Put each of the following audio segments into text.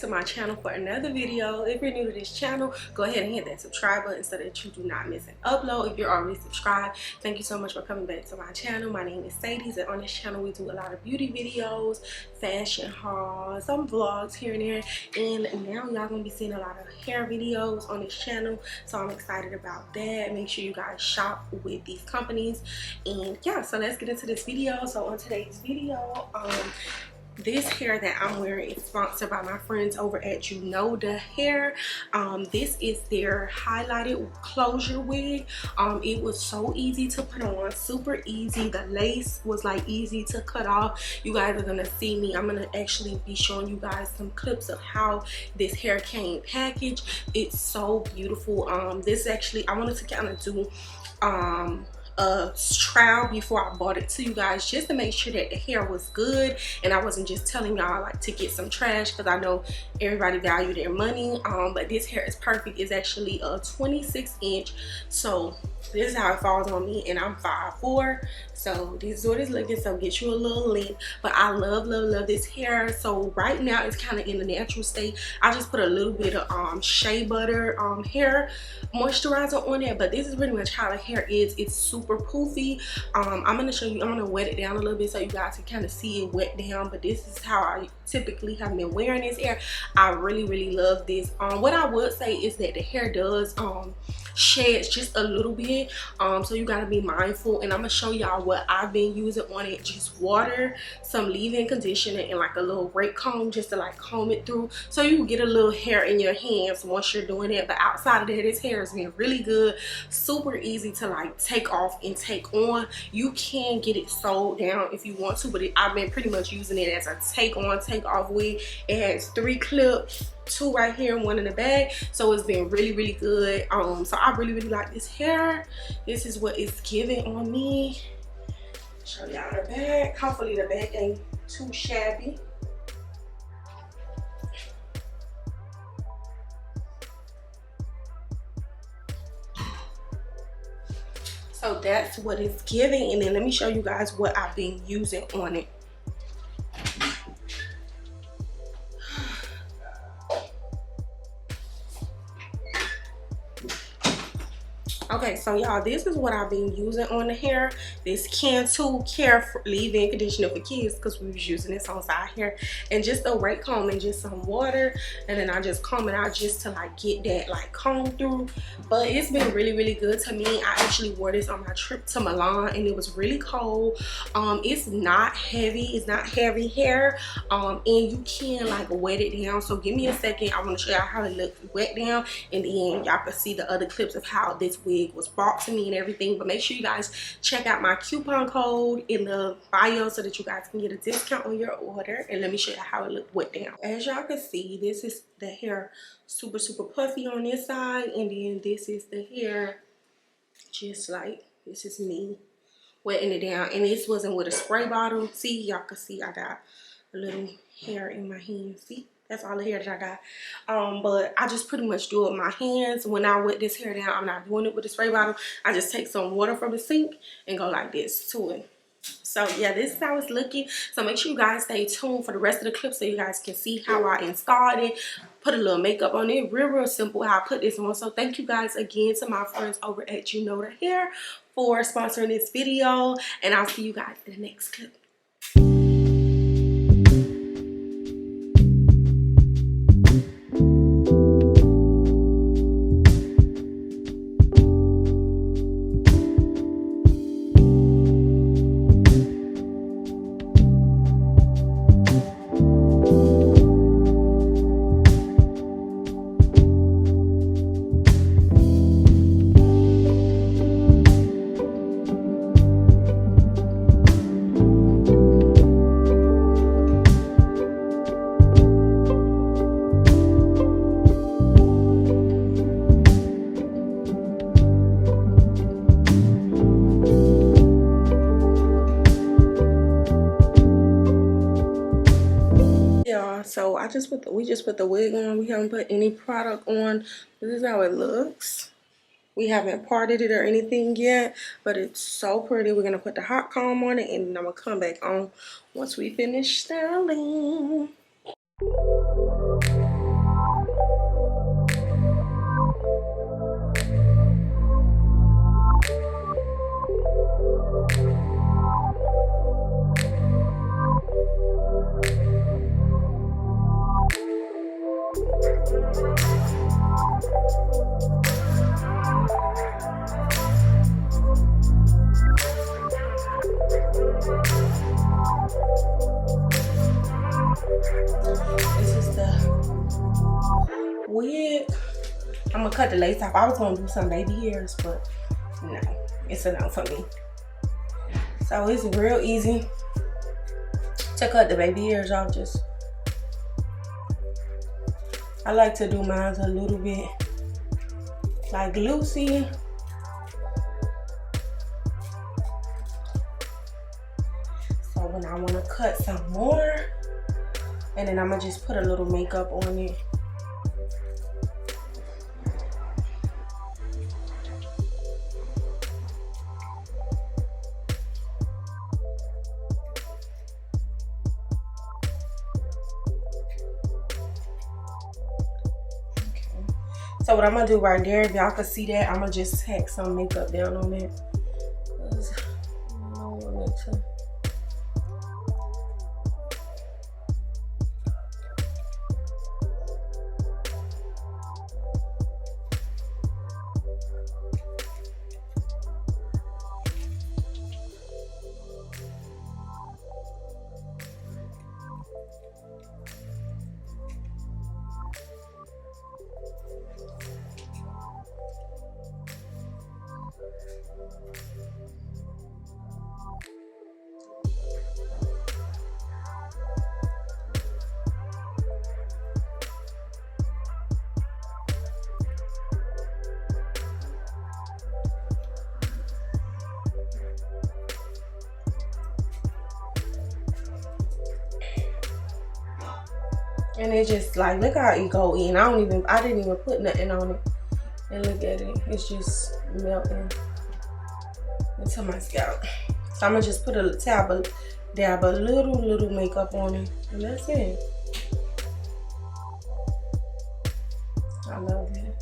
to my channel for another video. If you're new to this channel, go ahead and hit that subscribe button so that you do not miss an upload. If you're already subscribed, thank you so much for coming back to my channel. My name is Sadie, and on this channel we do a lot of beauty videos, fashion hauls, some vlogs here and there, and now y'all gonna be seeing a lot of hair videos on this channel, so I'm excited about that. Make sure you guys shop with these companies, and yeah, so let's get into this video. So on today's video, this hair that I'm wearing is sponsored by my friends over at Junoda Hair. This is their highlighted closure wig. It was so easy to put on, super easy. The lace was like easy to cut off. You guys are gonna see me. I'm gonna actually be showing you guys some clips of how this hair came packaged. It's so beautiful. This actually, I wanted to kind of do a trial before I bought it to you guys, just to make sure that the hair was good and I wasn't just telling y'all like to get some trash, because I know everybody value their money. But this hair is perfect. It's actually a 26-inch, so this is how it falls on me, and I'm 5'4", so this is what it's looking. So get you a little length, but I love this hair. So right now it's kind of in the natural state. I just put a little bit of shea butter hair moisturizer on it, but this is pretty much how the hair is. It's super poofy. I'm gonna show you, I'm gonna wet it down a little bit so you guys can kind of see it wet down, but this is how I typically have been wearing this hair. I really love this. What I would say is that the hair does sheds just a little bit, so you got to be mindful, and I'm gonna show y'all what I've been using on it. Just water, some leave-in conditioner, and like a little rake comb just to like comb it through, so you can get a little hair in your hands once you're doing it. But outside of that, this hair has been really good, super easy to like take off and take on. You can get it sewed down if you want to, but I've been pretty much using it as a take on, take off wig. It has 3 clips, 2 right here and 1 in the back, so it's been really good. So I really like this hair. This is what it's giving on me. Show y'all the back. Hopefully the back ain't too shabby. So that's what it's giving, and then let me show you guys what I've been using on it. Okay, so y'all, this is what I've been using on the hair. This Cantu Care leave-in conditioner for kids, because we was using this on side hair, and just a rake comb and just some water, and then I just comb it out just to like get that like comb through. But it's been really good to me. I actually wore this on my trip to Milan, and it was really cold. It's not heavy, it's not heavy hair, and you can like wet it down. So give me a second, I want to show y'all how it looks wet down, and then y'all can see the other clips of how this wig was bought to me and everything. But make sure you guys check out my coupon code in the bio so that you guys can get a discount on your order. And let me show you how it looked wet down. As y'all can see, this is the hair super puffy on this side, and then this is the hair just like, this is me wetting it down. And this wasn't with a spray bottle. See, y'all can see I got a little hair in my hand. See, that's all the hair that I got. But I just pretty much do it with my hands. When I wet this hair down, I'm not doing it with a spray bottle. I just take some water from the sink and go like this to it. So yeah, this is how it's looking. So make sure you guys stay tuned for the rest of the clip so you guys can see how I installed it. Put a little makeup on it. Real simple how I put this on. So thank you guys again to my friends over at Junoda Hair for sponsoring this video. And I'll see you guys in the next clip. So we just put the wig on. We haven't put any product on. This is how it looks. We haven't parted it or anything yet, but it's so pretty. We're gonna put the hot comb on it, and then I'm gonna come back on once we finish styling. wig. I'm gonna cut the lace off. I was gonna do some baby hairs, but no, it's a no for me. So it's real easy to cut the baby hairs off. I like to do mine a little bit like Lucy. So when I want to cut some more, and then I'm gonna just put a little makeup on it. So what I'm gonna do right there, if y'all can see that, I'm gonna just tack some makeup down on it. I don't want it to. And it just like, look how it go in. I didn't even put nothing on it. And look at it, it's just melting into my scalp. So I'm gonna just put a dab a little makeup on it, and that's it. I love it.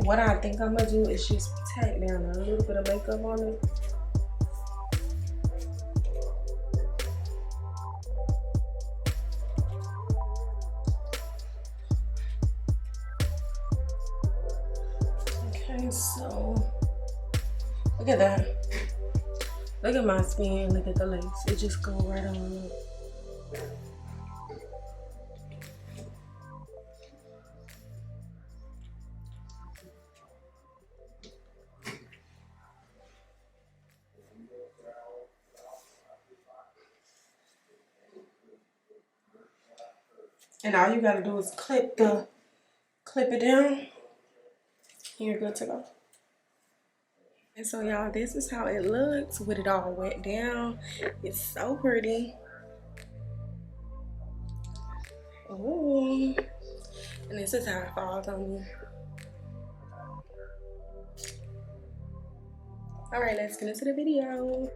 What I think I'm gonna do is just tack down a little bit of makeup on it. So look at that. Look at my skin. Look at the lace. It just go right on up. And all you gotta do is clip it down. You're good to go. And so y'all, this is how it looks with it all wet down. It's so pretty. Ooh. And this is how it falls on me. All right, let's get into the video.